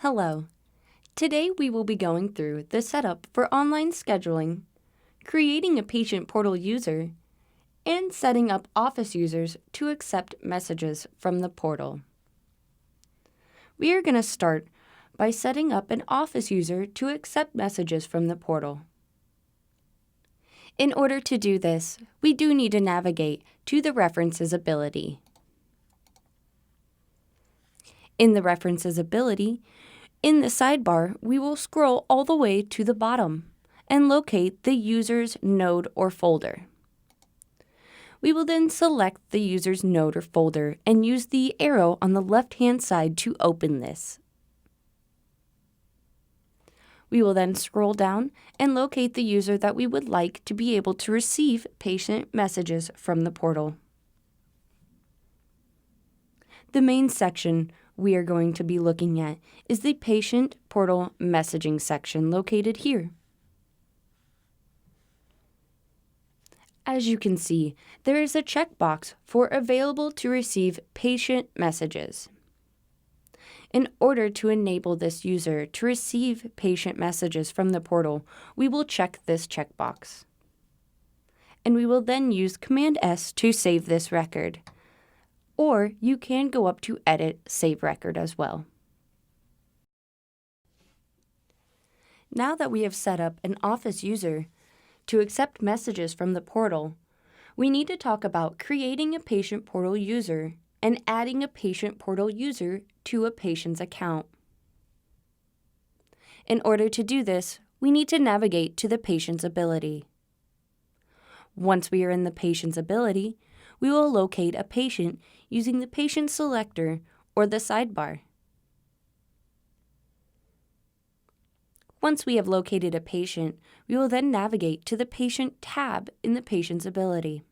Hello. Today we will be going through the setup for online scheduling, creating a patient portal user, and setting up Office users to accept messages from the portal. We are going to start by setting up an Office user to accept messages from the portal. In order to do this, we do need to navigate to the References ability. In the References ability, in the sidebar, we will scroll all the way to the bottom and locate the user's node or folder. We will then select the user's node or folder and use the arrow on the left-hand side to open this. We will then scroll down and locate the user that we would like to be able to receive patient messages from the portal. The main section we are going to be looking at is the Patient Portal Messaging section located here. As you can see, there is a checkbox for available to receive patient messages. In order to enable this user to receive patient messages from the portal, we will check this checkbox. And we will then use Command S to save this record. Or you can go up to Edit Save Record as well. Now that we have set up an Office user to accept messages from the portal, we need to talk about creating a patient portal user and adding a patient portal user to a patient's account. In order to do this, we need to navigate to the patient's ability. Once we are in the patient's ability, we will locate a patient using the patient selector or the sidebar. Once we have located a patient, we will then navigate to the Patient tab in the patient's ability.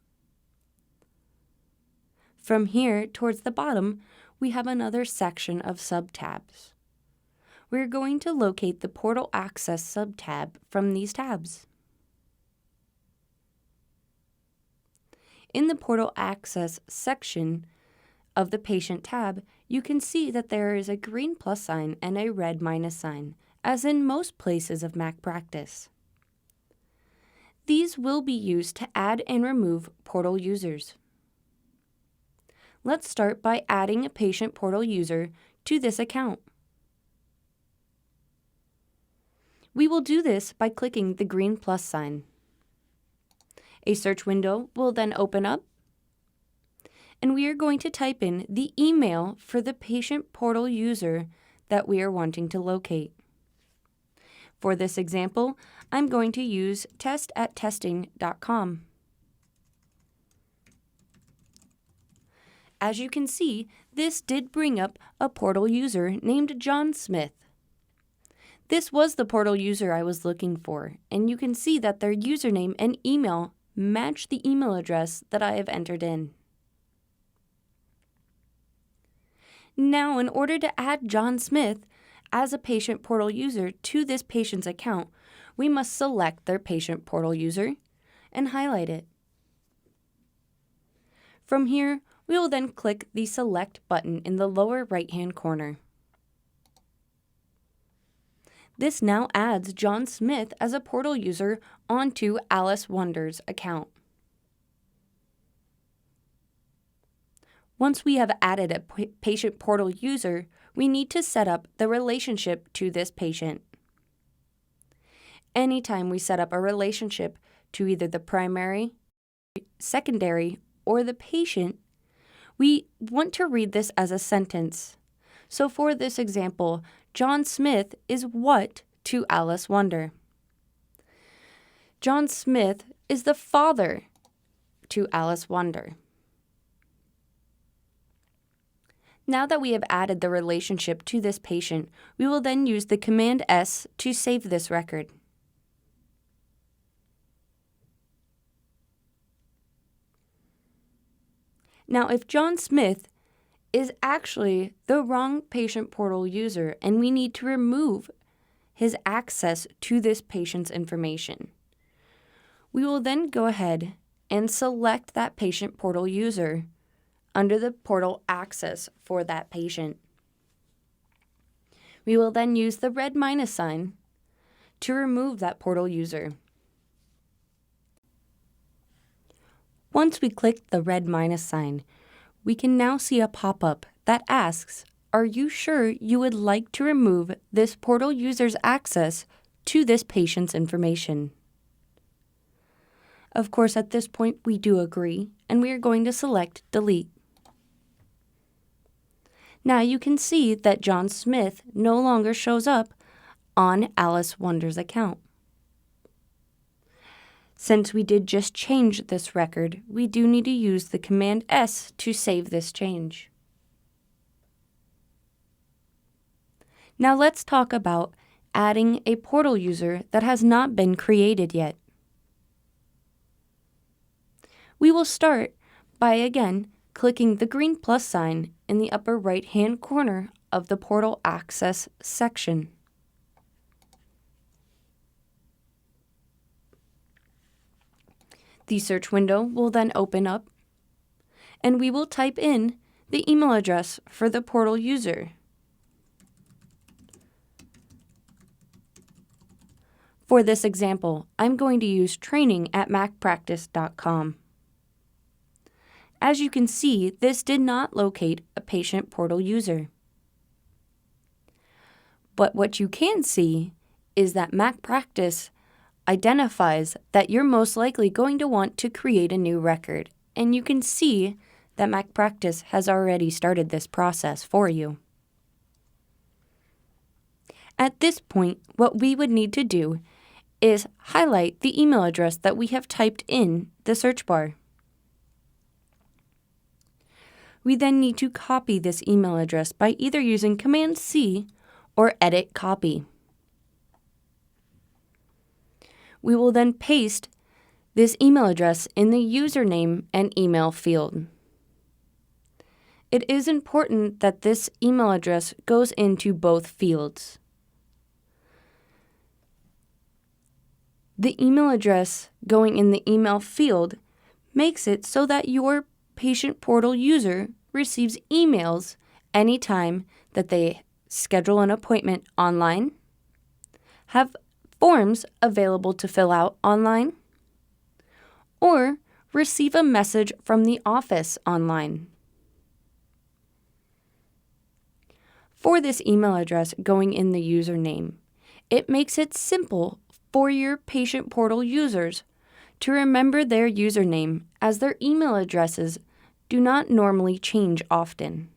From here, towards the bottom, we have another section of subtabs. We're going to locate the Portal Access subtab from these tabs. In the Portal Access section of the Patient tab, you can see that there is a green plus sign and a red minus sign, as in most places of MacPractice. These will be used to add and remove portal users. Let's start by adding a patient portal user to this account. We will do this by clicking the green plus sign. A search window will then open up, and we are going to type in the email for the patient portal user that we are wanting to locate. For this example, I'm going to use test@testing.com. As you can see, this did bring up a portal user named John Smith. This was the portal user I was looking for, and you can see that their username and email match the email address that I have entered in. Now, in order to add John Smith as a patient portal user to this patient's account, we must select their patient portal user and highlight it. From here, we will then click the Select button in the lower right-hand corner. This now adds John Smith as a portal user onto Alice Wonder's account. Once we have added a patient portal user, we need to set up the relationship to this patient. Anytime we set up a relationship to either the primary, secondary, or the patient, we want to read this as a sentence. So for this example, John Smith is what to Alice Wonder? John Smith is the father to Alice Wonder. Now that we have added the relationship to this patient, we will then use the Command S to save this record. Now, if John Smith is actually the wrong patient portal user and we need to remove his access to this patient's information, we will then go ahead and select that patient portal user under the portal access for that patient. We will then use the red minus sign to remove that portal user. Once we click the red minus sign, we can now see a pop-up that asks, "Are you sure you would like to remove this portal user's access to this patient's information?" Of course, at this point, we do agree, and we are going to select Delete. Now you can see that John Smith no longer shows up on Alice Wonder's account. Since we did just change this record, we do need to use the Command S to save this change. Now let's talk about adding a portal user that has not been created yet. We will start by again clicking the green plus sign in the upper right-hand corner of the Portal Access section. The search window will then open up, and we will type in the email address for the portal user. For this example, I'm going to use training@macpractice.com. As you can see, this did not locate a patient portal user. But what you can see is that MacPractice identifies that you're most likely going to want to create a new record, and you can see that MacPractice has already started this process for you. At this point, what we would need to do is highlight the email address that we have typed in the search bar. We then need to copy this email address by either using Command-C or Edit Copy. We will then paste this email address in the username and email field. It is important that this email address goes into both fields. The email address going in the email field makes it so that your patient portal user receives emails anytime that they schedule an appointment online, have forms available to fill out online, or receive a message from the office online. For this email address going in the username, it makes it simple for your patient portal users to remember their username, as their email addresses do not normally change often.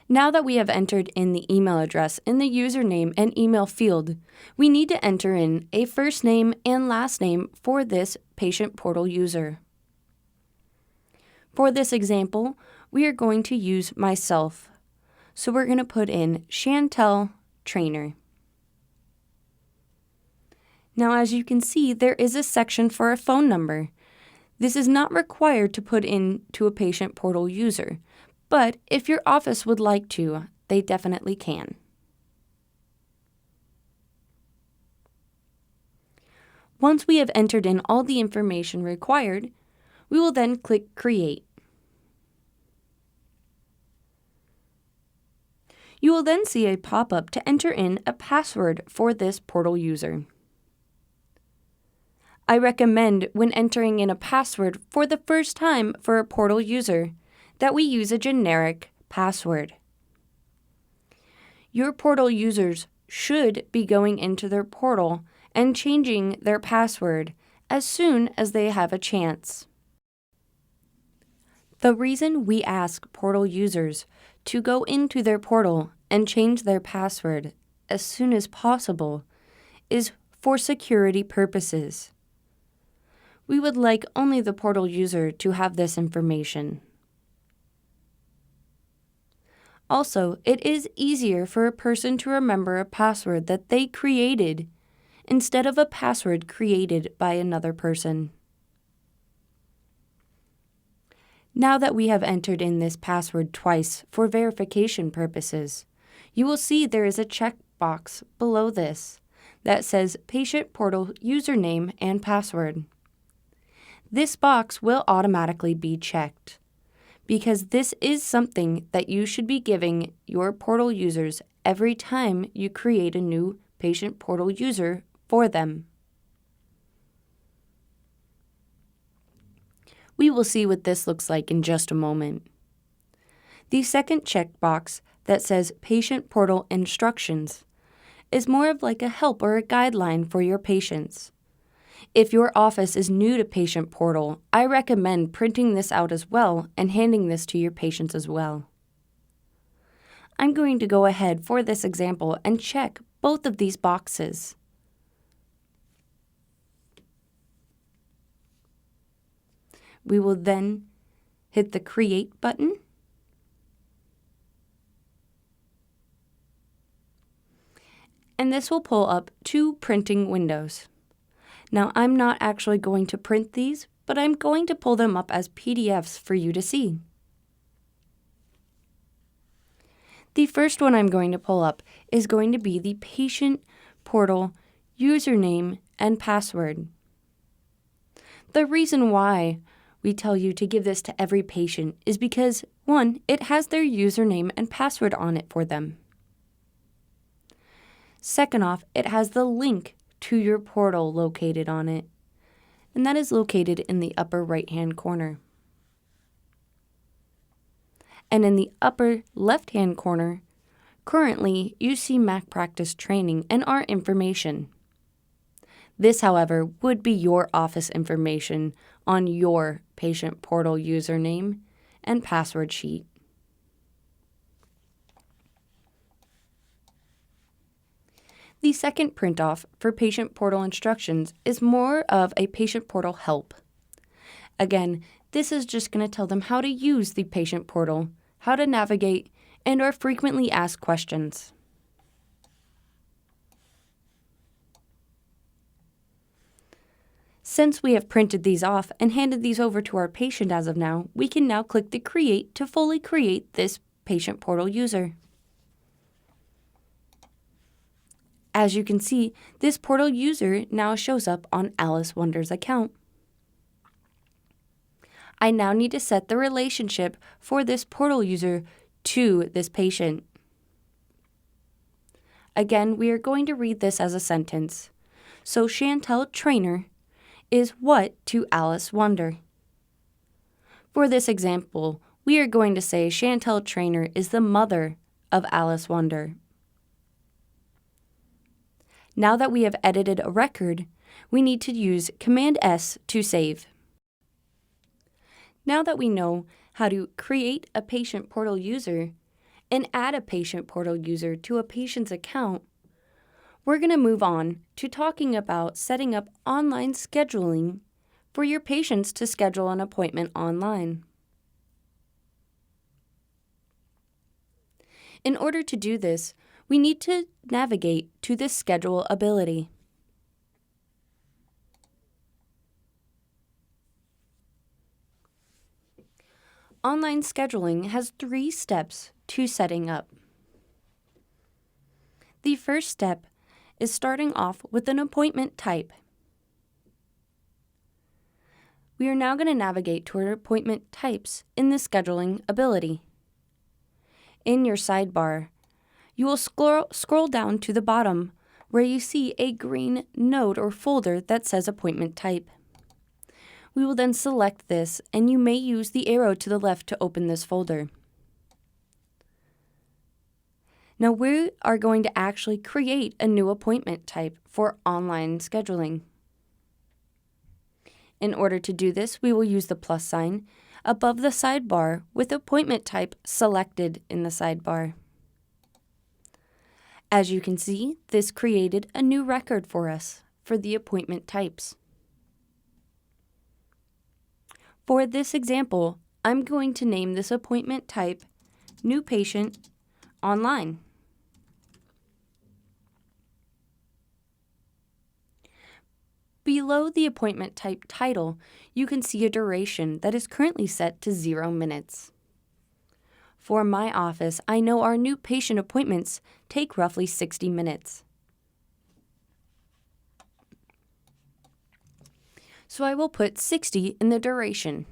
Now that we have entered in the email address in the username and email field, we need to enter in a first name and last name for this patient portal user. For this example, we are going to use myself. So we're going to put in Chantel Trainer. Now, as you can see, there is a section for a phone number. This is not required to put in to a patient portal user, but if your office would like to, they definitely can. Once we have entered in all the information required, we will then click Create. You will then see a pop-up to enter in a password for this portal user. I recommend when entering in a password for the first time for a portal user that we use a generic password. Your portal users should be going into their portal and changing their password as soon as they have a chance. The reason we ask portal users to go into their portal and change their password as soon as possible is for security purposes. We would like only the portal user to have this information. Also, it is easier for a person to remember a password that they created instead of a password created by another person. Now that we have entered in this password twice for verification purposes, you will see there is a checkbox below this that says Patient Portal Username and Password. This box will automatically be checked. because this is something that you should be giving your portal users every time you create a new patient portal user for them. We will see what this looks like in just a moment. The second checkbox that says Patient Portal Instructions is more of like a help or a guideline for your patients. If your office is new to Patient Portal, I recommend printing this out as well and handing this to your patients as well. I'm going to go ahead for this example and check both of these boxes. We will then hit the Create button. And this will pull up two printing windows. Now, I'm not actually going to print these, but I'm going to pull them up as PDFs for you to see. The first one I'm going to pull up is going to be the Patient Portal username and password. The reason why we tell you to give this to every patient is because, one, it has their username and password on it for them. Second off, it has the link to your portal located on it, and that is located in the upper right-hand corner. And in the upper left-hand corner, currently you see MacPractice training and our information. This, however, would be your office information on your patient portal username and password sheet. The second print-off for Patient Portal Instructions is more of a Patient Portal help. Again, this is just going to tell them how to use the Patient Portal, how to navigate, and our frequently asked questions. Since we have printed these off and handed these over to our patient as of now, we can now click the Create to fully create this Patient Portal user. As you can see, this portal user now shows up on Alice Wonder's account. I now need to set the relationship for this portal user to this patient. Again, we are going to read this as a sentence. So Chantel Trainer is what to Alice Wonder? For this example, we are going to say Chantel Trainer is the mother of Alice Wonder. Now that we have edited a record, we need to use Command S to save. Now that we know how to create a patient portal user and add a patient portal user to a patient's account, we're going to move on to talking about setting up online scheduling for your patients to schedule an appointment online. In order to do this, we need to navigate to the Schedule ability. Online scheduling has 3 steps to setting up. The first step is starting off with an appointment type. We are now going to navigate to our appointment types in the Scheduling ability. In your sidebar, you will scroll down to the bottom where you see a green node or folder that says Appointment Type. We will then select this, and you may use the arrow to the left to open this folder. Now we are going to actually create a new appointment type for online scheduling. In order to do this, we will use the plus sign above the sidebar with appointment type selected in the sidebar. As you can see, this created a new record for us for the appointment types. For this example, I'm going to name this appointment type New Patient Online. Below the appointment type title, you can see a duration that is currently set to 0 minutes. For my office, I know our new patient appointments take roughly 60 minutes. So I will put 60 in the duration.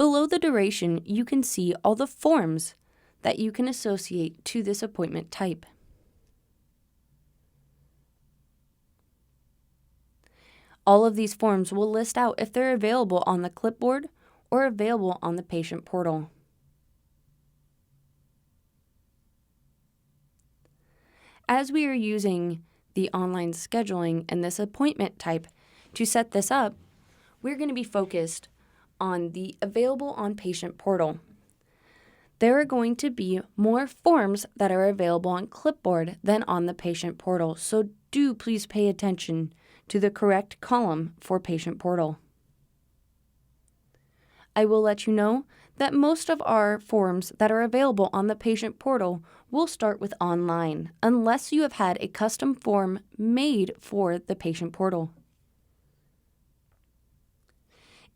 Below the duration, you can see all the forms that you can associate to this appointment type. All of these forms will list out if they're available on the clipboard or available on the patient portal. As we are using the online scheduling and this appointment type to set this up, we're going to be focused on the available on patient portal. There are going to be more forms that are available on clipboard than on the patient portal, so do please pay attention to the correct column for patient portal. I will let you know that most of our forms that are available on the patient portal will start with online, unless you have had a custom form made for the patient portal.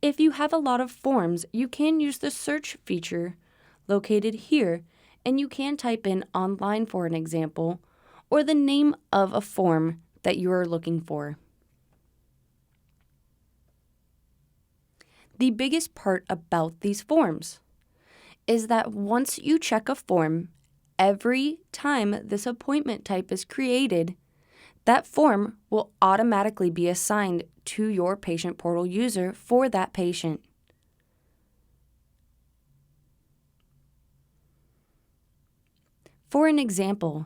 If you have a lot of forms, you can use the search feature located here, and you can type in online for an example, or the name of a form that you are looking for. The biggest part about these forms is that once you check a form, every time this appointment type is created, that form will automatically be assigned to your patient portal user for that patient. For an example,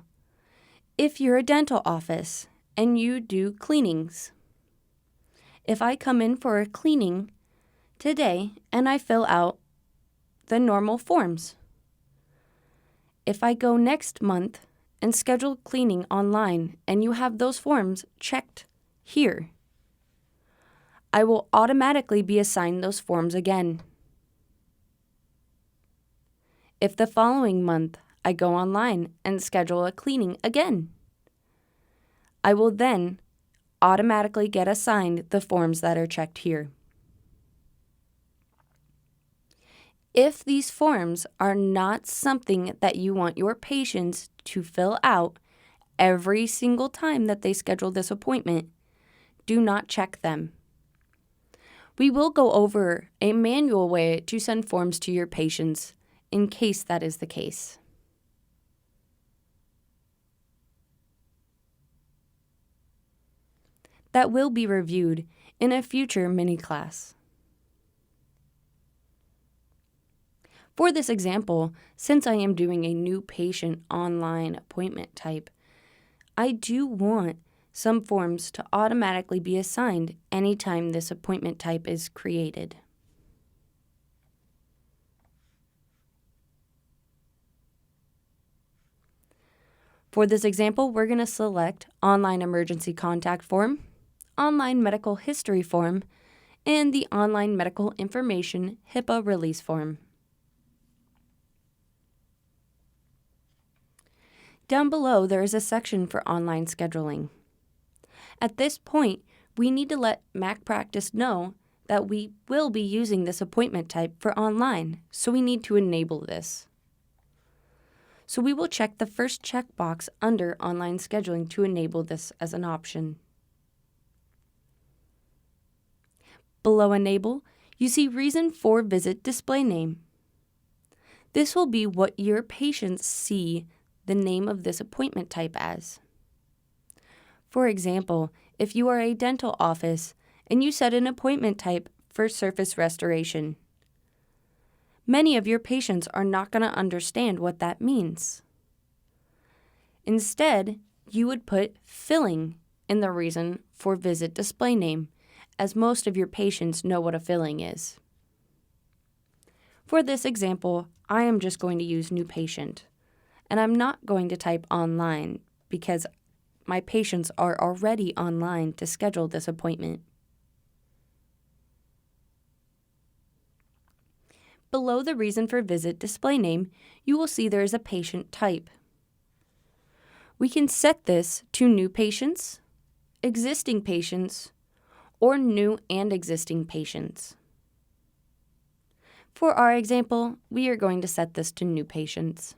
if you're a dental office and you do cleanings, if I come in for a cleaning today and I fill out the normal forms, if I go next month and schedule cleaning online and you have those forms checked here, I will automatically be assigned those forms again. If the following month I go online and schedule a cleaning again, I will then automatically get assigned the forms that are checked here. If these forms are not something that you want your patients to fill out every single time that they schedule this appointment, do not check them. We will go over a manual way to send forms to your patients in case that is the case. That will be reviewed in a future mini class. For this example, since I am doing a new patient online appointment type, I do want some forms to automatically be assigned anytime this appointment type is created. For this example, we're going to select Online Emergency Contact Form, Online Medical History Form, and the Online Medical Information HIPAA Release Form. Down below, there is a section for online scheduling. At this point, we need to let MacPractice know that we will be using this appointment type for online, so we need to enable this. So we will check the first checkbox under online scheduling to enable this as an option. Below Enable, you see Reason for Visit Display Name. This will be what your patients see the name of this appointment type as. For example, if you are a dental office and you set an appointment type for surface restoration, many of your patients are not going to understand what that means. Instead, you would put filling in the Reason for Visit display name, as most of your patients know what a filling is. For this example, I am just going to use new patient, and I'm not going to type online because my patients are already online to schedule this appointment. Below the Reason for Visit display name, you will see there is a patient type. We can set this to new patients, existing patients, or new and existing patients. For our example, we are going to set this to new patients.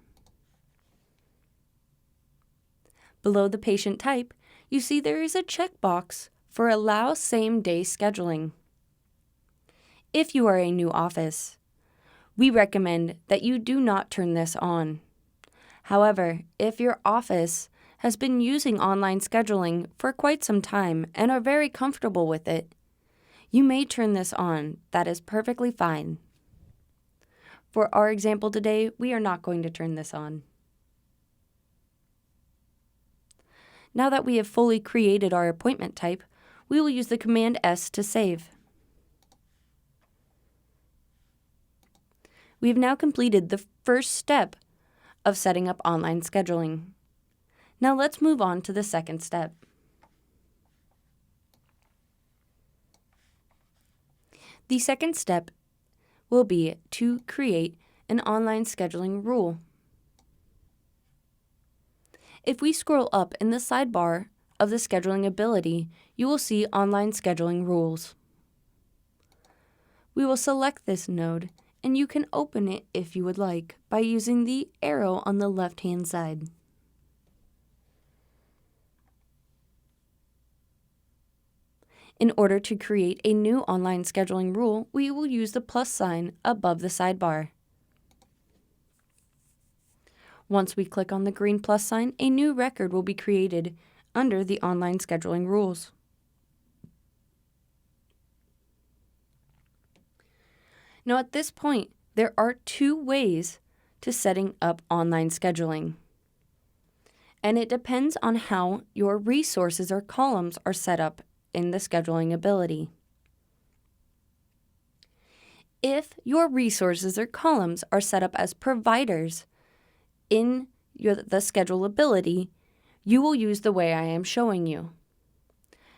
Below the patient type, you see there is a checkbox for Allow Same-Day Scheduling. If you are a new office, We recommend that you do not turn this on. However, if your office has been using online scheduling for quite some time and are very comfortable with it, you may turn this on. That is perfectly fine. For our example today, we are not going to turn this on. Now that we have fully created our appointment type, we will use the Command S to save. We have now completed the first step of setting up online scheduling. Now let's move on to the second step. The second step will be to create an online scheduling rule. If we scroll up in the sidebar of the scheduling ability, you will see online scheduling rules. We will select this node, and you can open it if you would like by using the arrow on the left-hand side. In order to create a new online scheduling rule, we will use the plus sign above the sidebar. Once we click on the green plus sign, a new record will be created under the online scheduling rules. Now at this point, there are two ways to setting up online scheduling, and it depends on how your resources or columns are set up in the scheduling ability. If your resources or columns are set up as providers in the schedule ability, you will use the way I am showing you.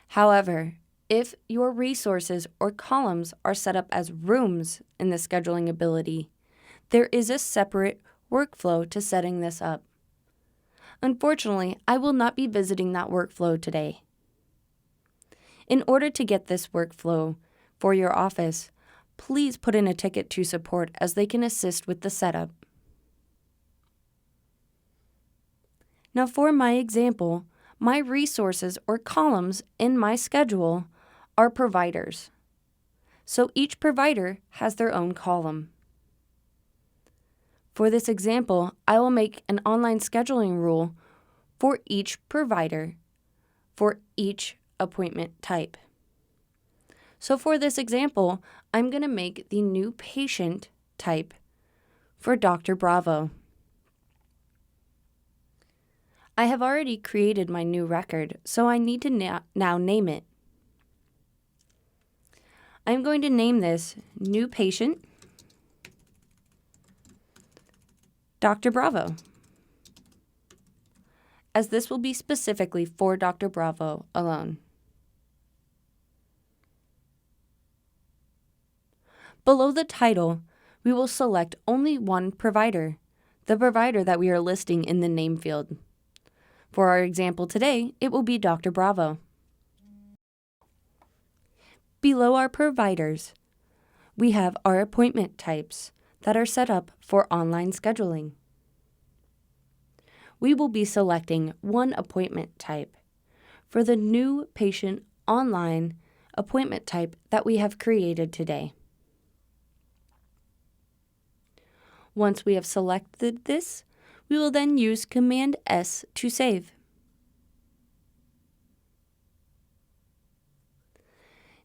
However, if your resources or columns are set up as rooms in the scheduling ability, there is a separate workflow to setting this up. Unfortunately, I will not be visiting that workflow today. In order to get this workflow for your office, please put in a ticket to support as they can assist with the setup. Now for my example, my resources or columns in my schedule are providers. So each provider has their own column. For this example, I will make an online scheduling rule for each provider for each appointment type. So for this example, I'm going to make the new patient type for Dr. Bravo. I have already created my new record, so I need to now name it. I'm going to name this New Patient Dr. Bravo, as this will be specifically for Dr. Bravo alone. Below the title, we will select only one provider, the provider that we are listing in the name field. For our example today, it will be Dr. Bravo. Below our providers, we have our appointment types that are set up for online scheduling. We will be selecting one appointment type for the new patient online appointment type that we have created today. Once we have selected this, we will then use Command S to save.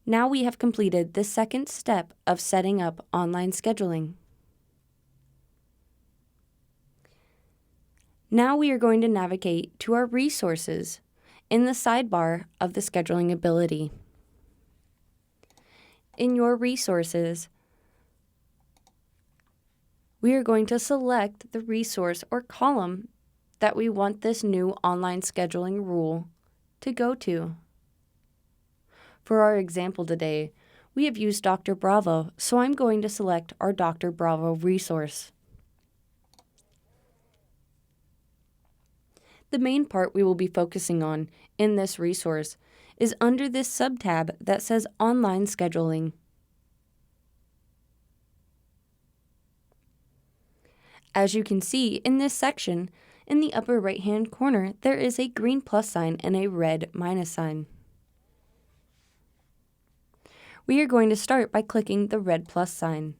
Now we have completed the second step of setting up online scheduling. Now we are going to navigate to our resources in the sidebar of the scheduling ability. In your resources, we are going to select the resource or column that we want this new online scheduling rule to go to. For our example today, we have used Dr. Bravo, so I'm going to select our Dr. Bravo resource. The main part we will be focusing on in this resource is under this subtab that says Online Scheduling. As you can see in this section, in the upper right-hand corner, there is a green plus sign and a red minus sign. We are going to start by clicking the red plus sign.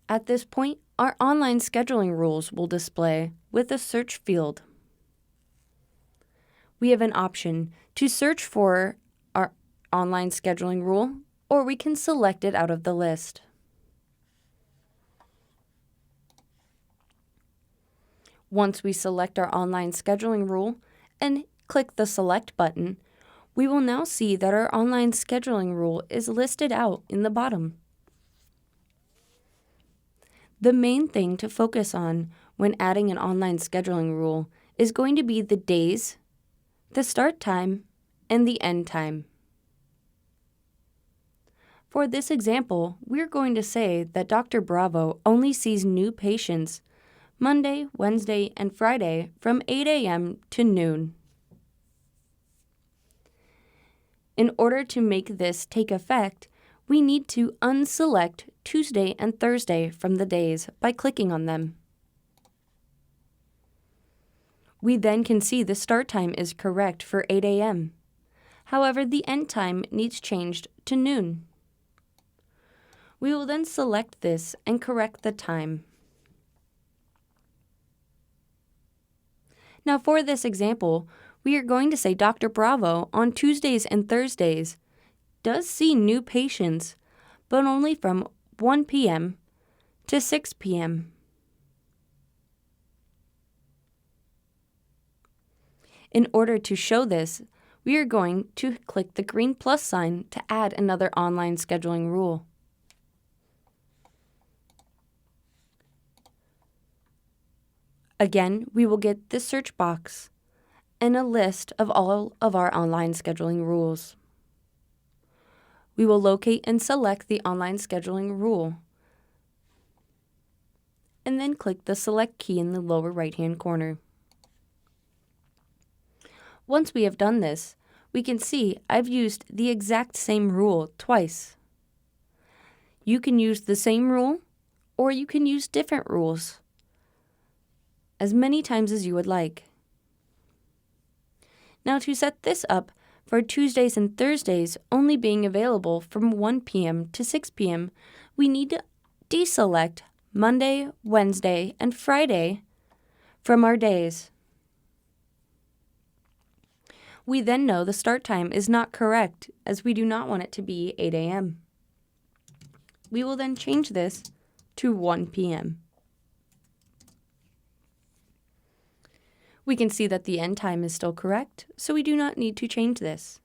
At this point, our online scheduling rules will display with a search field. We have an option to search for our online scheduling rule, or we can select it out of the list. Once we select our online scheduling rule and click the Select button, we will now see that our online scheduling rule is listed out in the bottom. The main thing to focus on when adding an online scheduling rule is going to be the days, the start time, and the end time. For this example, we're going to say that Dr. Bravo only sees new patients Monday, Wednesday, and Friday from 8 a.m. to noon. In order to make this take effect, we need to unselect Tuesday and Thursday from the days by clicking on them. We then can see the start time is correct for 8 a.m. However, the end time needs changed to noon. We will then select this and correct the time. Now for this example, we are going to say Dr. Bravo on Tuesdays and Thursdays does see new patients, but only from 1 p.m. to 6 p.m. In order to show this, we are going to click the green plus sign to add another online scheduling rule. Again, we will get this search box and a list of all of our online scheduling rules. We will locate and select the online scheduling rule, and then click the select key in the lower right-hand corner. Once we have done this, we can see I've used the exact same rule twice. You can use the same rule, or you can use different rules as many times as you would like. Now to set this up for Tuesdays and Thursdays only being available from 1 p.m. to 6 p.m., we need to deselect Monday, Wednesday, and Friday from our days. We then know the start time is not correct as we do not want it to be 8 a.m. We will then change this to 1 p.m. We can see that the end time is still correct, so we do not need to change this.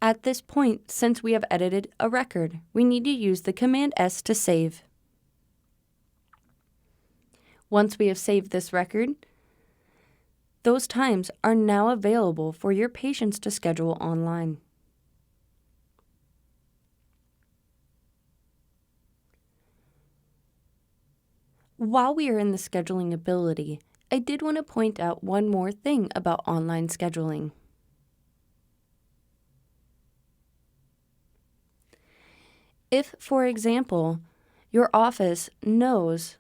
At this point, since we have edited a record, we need to use the Command S to save. Once we have saved this record, those times are now available for your patients to schedule online. While we are in the scheduling ability, I did want to point out one more thing about online scheduling. If, for example, your office knows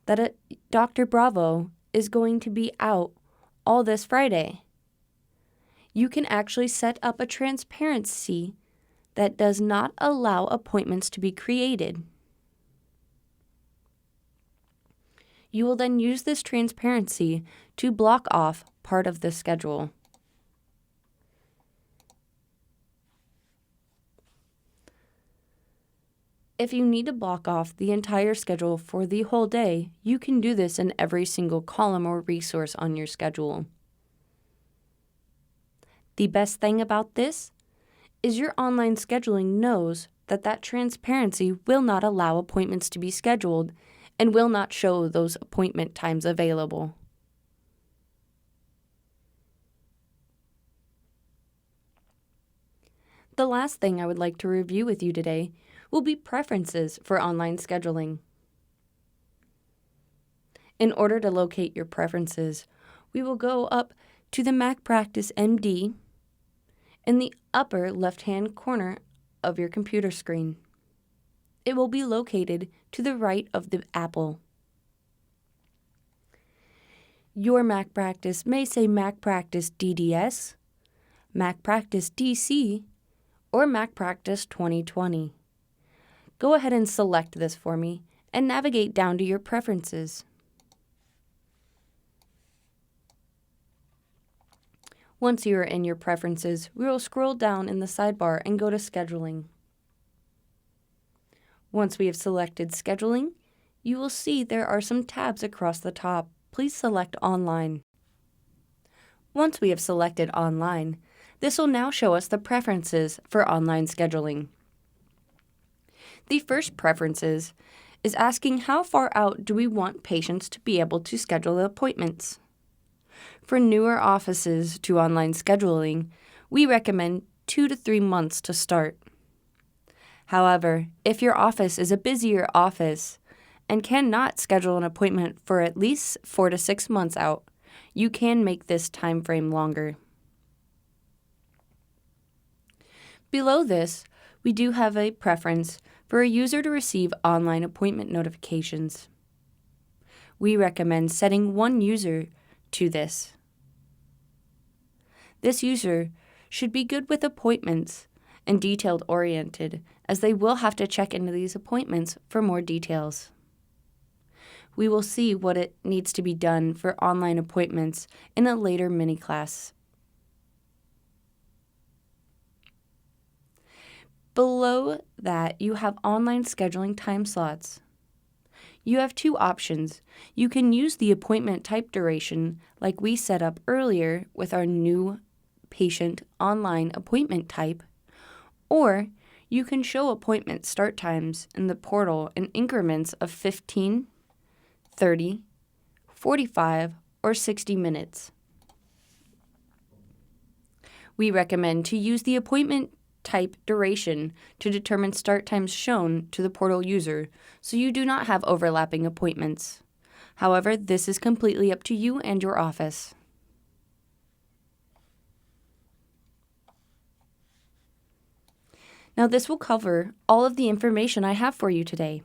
that Dr. Bravo is going to be out all this Friday, you can actually set up a transparency that does not allow appointments to be created. You will then use this transparency to block off part of the schedule. If you need to block off the entire schedule for the whole day, you can do this in every single column or resource on your schedule. The best thing about this is your online scheduling knows that that transparency will not allow appointments to be scheduled and will not show those appointment times available. The last thing I would like to review with you today will be preferences for online scheduling. In order to locate your preferences, we will go up to the MacPractice MD in the upper left-hand corner of your computer screen. It will be located to the right of the apple. Your MacPractice may say MacPractice DDS. MacPractice DC, or MacPractice 2020. Go ahead and select this for me and navigate down to your preferences. Once you are in your preferences, we will scroll down in the sidebar and go to Scheduling. Once we have selected Scheduling, you will see there are some tabs across the top. Please select Online. Once we have selected Online, this will now show us the preferences for online scheduling. The first preferences is asking how far out do we want patients to be able to schedule appointments. For newer offices to online scheduling, we recommend 2 to 3 months to start. However, if your office is a busier office and cannot schedule an appointment for at least 4 to 6 months out, you can make this time frame longer. Below this, we do have a preference for a user to receive online appointment notifications. We recommend setting one user to this. This user should be good with appointments and detail-oriented, as they will have to check into these appointments for more details. We will see what it needs to be done for online appointments in a later mini-class. Below that, you have online scheduling time slots. You have two options. You can use the appointment type duration like we set up earlier with our new patient online appointment type, or you can show appointment start times in the portal in increments of 15, 30, 45, or 60 minutes. We recommend to use the appointment type duration to determine start times shown to the portal user so you do not have overlapping appointments. However, this is completely up to you and your office. Now this will cover all of the information I have for you today.